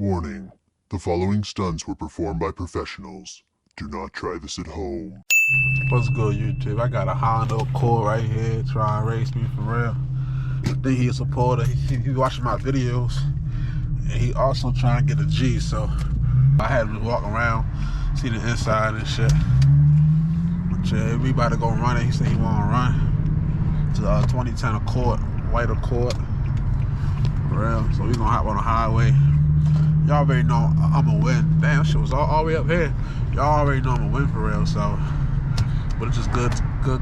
Warning, the following stunts were performed by professionals. Do not try this at home. What's good, YouTube? I got a Honda Accord right here trying to race me for real. I think he's a supporter. He watching my videos. And he also trying to get a G, so I had to walk around, see the inside and shit. But yeah, we about to go run it. He said he want to run. It's a 2010 Accord, white Accord. For real. So we gonna hop on the highway. Y'all already know I'm gonna win. Damn, shit was all the way up here. Y'all already know I'm gonna win for real, so. But it's just good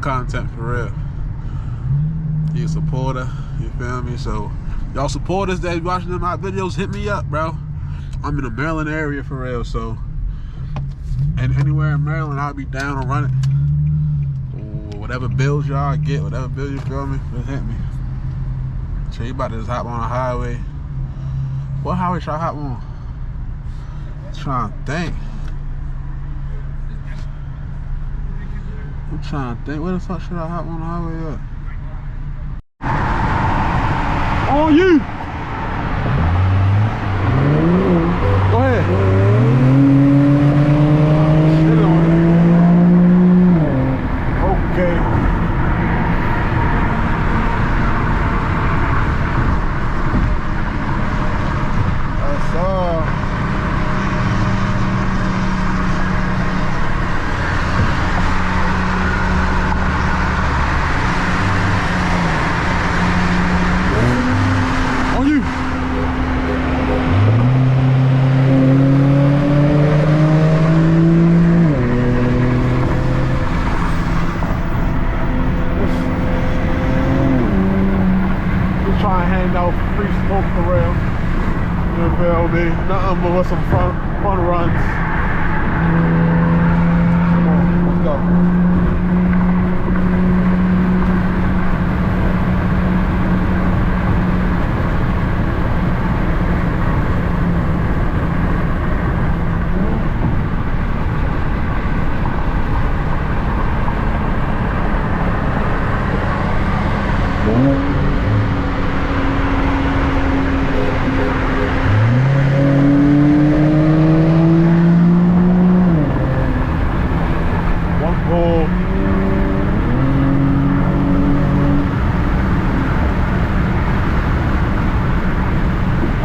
content for real. You a supporter, you feel me? So, y'all supporters that watching my videos, hit me up, bro. I'm in the Maryland area for real, so. And anywhere in Maryland, I'll be down to run it. Whatever bills y'all get, whatever bills you feel me, just hit me. So you about to just hop on the highway. What highway should I hop on? I'm trying to think. Where the fuck should I hop on the highway at? On you! Go ahead. Sit on it. Okay. Free smoke for real. You feel me? Nothing but some fun runs. Come on, let's go.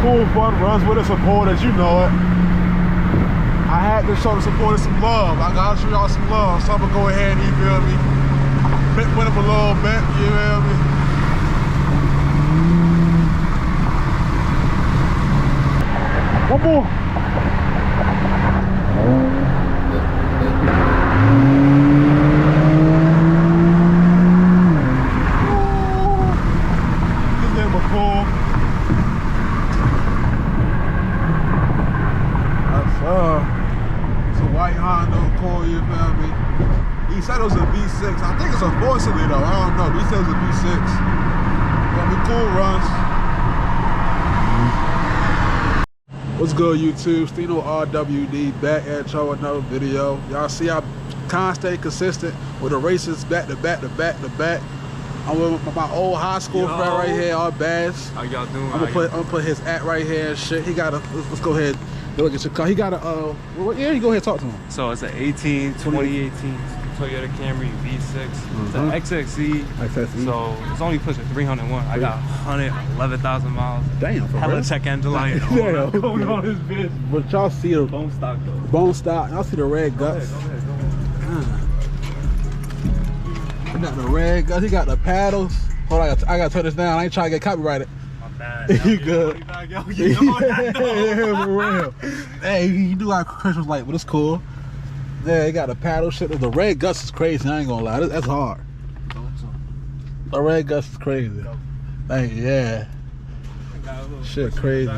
Cool, fun runs with the supporters, you know it. I had to show the supporters some love. I gotta show y'all some love. So I'm gonna go ahead and, you feel me, bit with them a little bit, you feel me? One more. This name was cool. It's a white Honda Accord, you feel me? He said it was a V6. I think it's a 4-cylinder though. I don't know. He said it was a V6. Gonna be cool runs. What's good, YouTube? Stino RWD back at y'all with another video. Y'all see I can't stay consistent with the races back to back to back to back. I'm with my old high school friend right here, all bads. How y'all doing? I'm gonna put his at right here and shit. He got a, let's go ahead. Look at your car. He got a, what year? You go ahead and talk to him. So it's an 2018 Toyota Camry V6. It's an XXE. So it's only pushing 301. I got 111,000 miles. Damn, for hella real? check engine light. Damn. Going on this bitch. But y'all see the Bone stock though. bone stock. Y'all see the red guts. Go ahead. He got the red guts. He got the paddles. Hold on, I gotta turn this down. I ain't trying to get copyrighted. You good? Yeah, for real. Hey, you do like Christmas light, but it's cool. Yeah, he got a paddle shit. The red guts is crazy. I ain't gonna lie, that's hard. The red guts is crazy. Hey, yeah. Shit, crazy.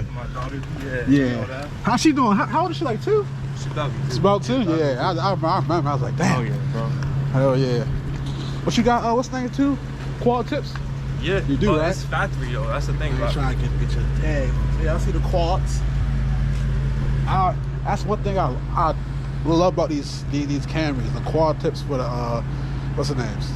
Yeah. How's she doing? How old is she? Like 2? She's about 2. Yeah, I remember. I was like, damn. Oh yeah, bro. Hell yeah. What you got? What's the name too? Quad tips. Yeah, you do, right? It's factory though. That's the thing. I'm trying to get your tag. Yeah, I see the quads. That's one thing I love about these Camrys, the quad tips for the what's the names?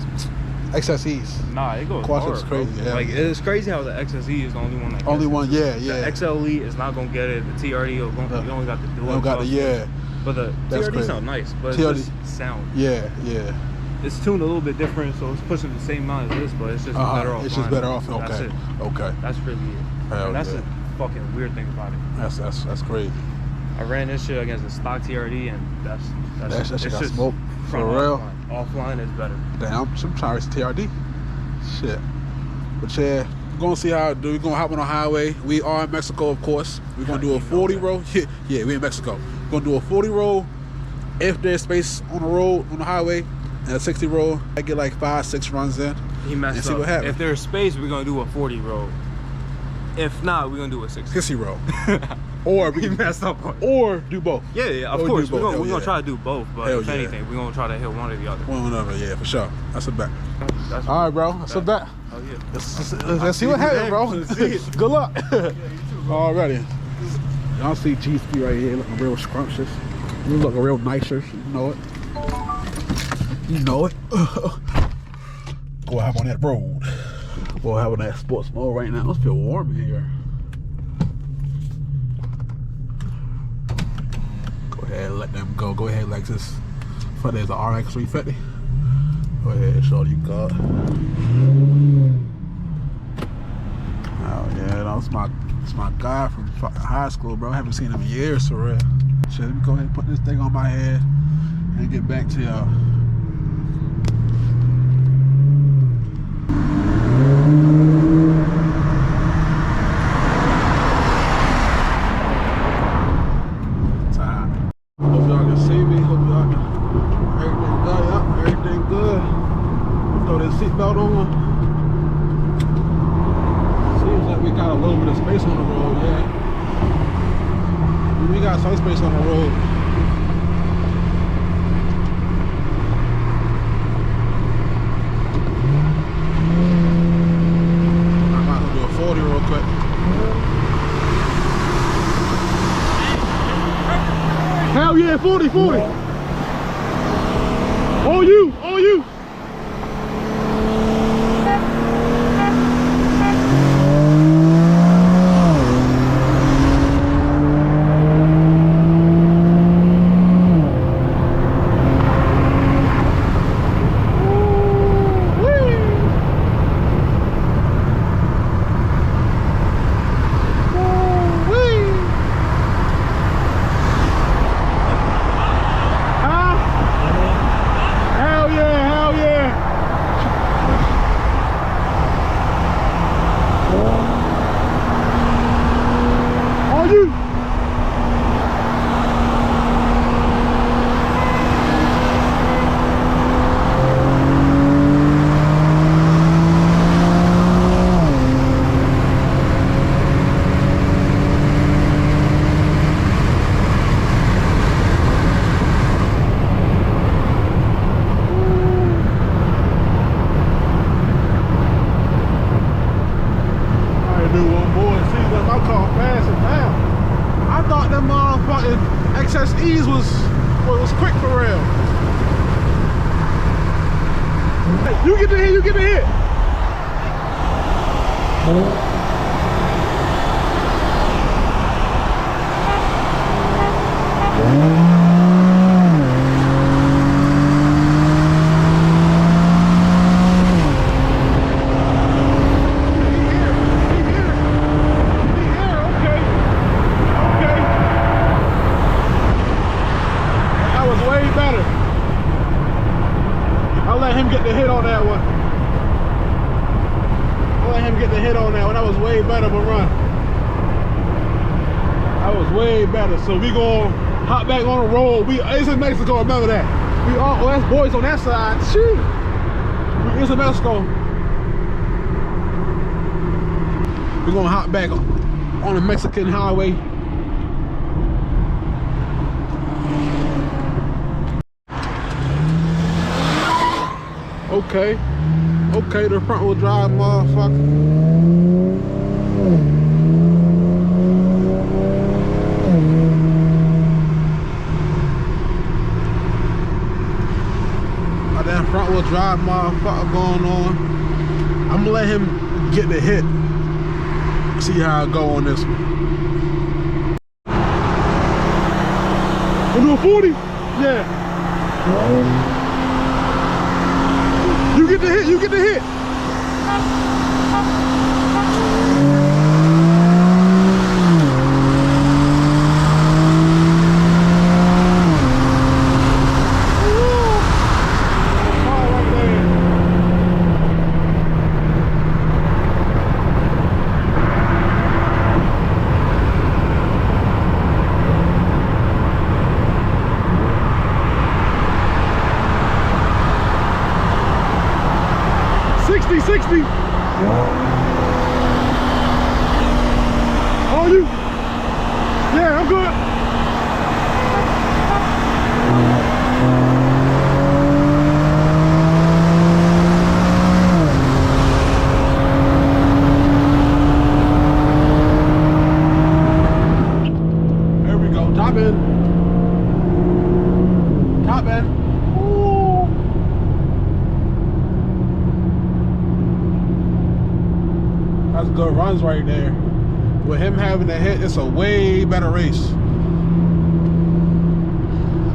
XSEs. Nah, it goes Quad hard, is crazy. bro. Yeah. Like it's crazy how the XSE is the only one that Only gets one, it. yeah, The yeah. XLE is not gonna get it. The TRD, you only got the dual. Don't got the But the That's TRD crazy. sound nice, but TRD. it's just sound. Yeah, yeah. It's tuned a little bit different, so it's pushing the same amount as this, but it's just better off. It's just better off. Okay. That's it. Okay. That's really it. Hell And that's yeah. the fucking weird thing about it. That's crazy. I ran this shit against the stock TRD, and that That shit got just smoked. For front real. Offline is better. Damn, I'm trying to race TRD. Shit. But yeah, we're gonna see how it do. We're gonna hop on the highway. We are in Mexico, of course. We're gonna do a 40 roll. Yeah, we in Mexico. We're gonna do a 40 roll. If there's space on the road, on the highway, and a 60 roll, I get like 5-6 runs in. He messed and see up. what happens. If there's space, we're gonna do a 40 roll. If not, we're gonna do a 60. 60 roll. Or we He messed up on it. or do both. Yeah, of Or course. do We're both. gonna Hell yeah. try to do both, but Hell if yeah. anything, we're gonna try to hit one or the other. One or another, yeah, for sure. That's a bet. That's All right, bro. That's a bet. Oh yeah. Let's see what happens, bro. Let's see it. Good luck. Alrighty. Y'all see G-Ski right here looking real scrumptious. You looking real nicer. You know it. You know it. Go hop on that road. Go hop on that sports mode right now. Let's feel warm in here. Go ahead and let them go. Go ahead, Lexus. For there's an RX 350. Go ahead, show you got. Oh yeah, that's my guy from fucking high school, bro. I haven't seen him in years, for real. Shit, let me go ahead and put this thing on my head and get back to y'all. Time. Hope y'all can see me. Hope y'all can. Everything good. Yep, everything good. Throw this seatbelt on. Seems like we got a little bit of space on the road, yeah. We got some space on the road. I might as well do a 40 real quick. Hell yeah, 40, 40. On you, on you. XSEs was quick for real. Hey, you get the hit, you get the hit. Get the hit on that one. I'll let him get the hit on that one. That was way better of a run. That was way better. So we gonna hop back on the road. It's in Mexico, remember that. We all, that's boys on that side. Shoot. It's in Mexico. We're gonna hop back on the Mexican highway. Okay, the front wheel drive, motherfucker. My damn front wheel drive motherfucker going on. I'm gonna let him get the hit. See how it go on this one. I'm doing 40? Yeah. You get the hit, you get the hit. Oh, you? Yeah, I'm good. There we go. Top end. Top end. Ooh. That's good runs right there. With him having a hit, it's a way better race.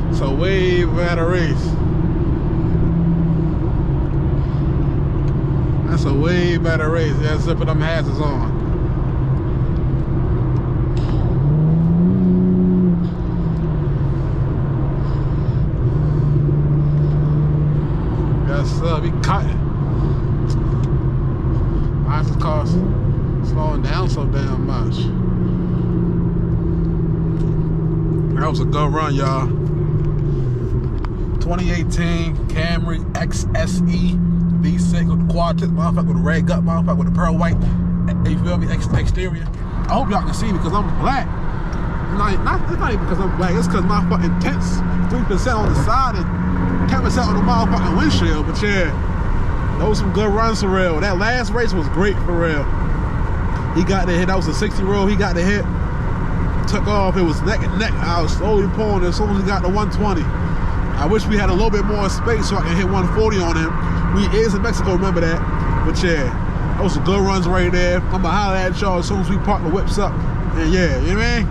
It's a way better race. That's a way better race. Yeah, zipping them hazards on. Yes, sir. We cutting. Why is this car slowing down so damn much? That was a good run, y'all. 2018 Camry XSE V6 with the quad tip motherfucker with a red gut motherfucker with a pearl white. You feel me? Exterior. I hope y'all can see me because I'm black. It's not even because I'm black. It's because my fucking tint's 3% on the side and 10% on the motherfucking windshield. But yeah, those some good runs for real. That last race was great for real. He got the hit. That was a 60 roll. He got the hit. Took off. It was neck and neck. I was slowly pulling as soon as he got to 120. I wish we had a little bit more space so I can hit 140 on him. We is in Mexico, remember that. But yeah, those some good runs right there. I'm gonna holler at y'all as soon as we park the whips up. And yeah, you know what I mean?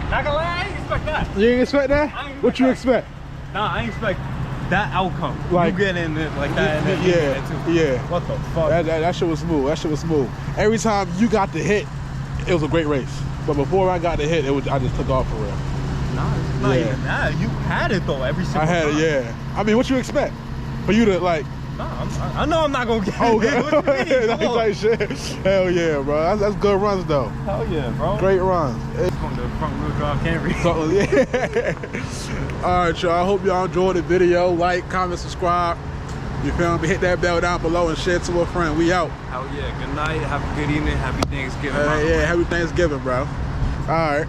Not gonna lie, I didn't expect that. You didn't expect that? What you expect? Nah, I didn't expect that outcome. Like, you getting in it like that. And yeah. What the fuck? That shit was smooth. That shit was smooth. Every time you got the hit, it was a great race. But before I got the hit, I just took off for real. Nah, it's not even that. You had it though every single time. I had it, yeah. I mean, what you expect? For you to like... Nah, I know I'm not gonna get it. What you mean? That type shit. Hell yeah, bro. That's good runs though. Hell yeah, bro. Great runs. From the front wheel drive Camry. Yeah. All right, y'all. I hope y'all enjoyed the video. Like, comment, subscribe. You feel me? Hit that bell down below and share to a friend. We out. Hell yeah. Good night. Have a good evening. Happy Thanksgiving. Yeah, happy Thanksgiving, bro. All right.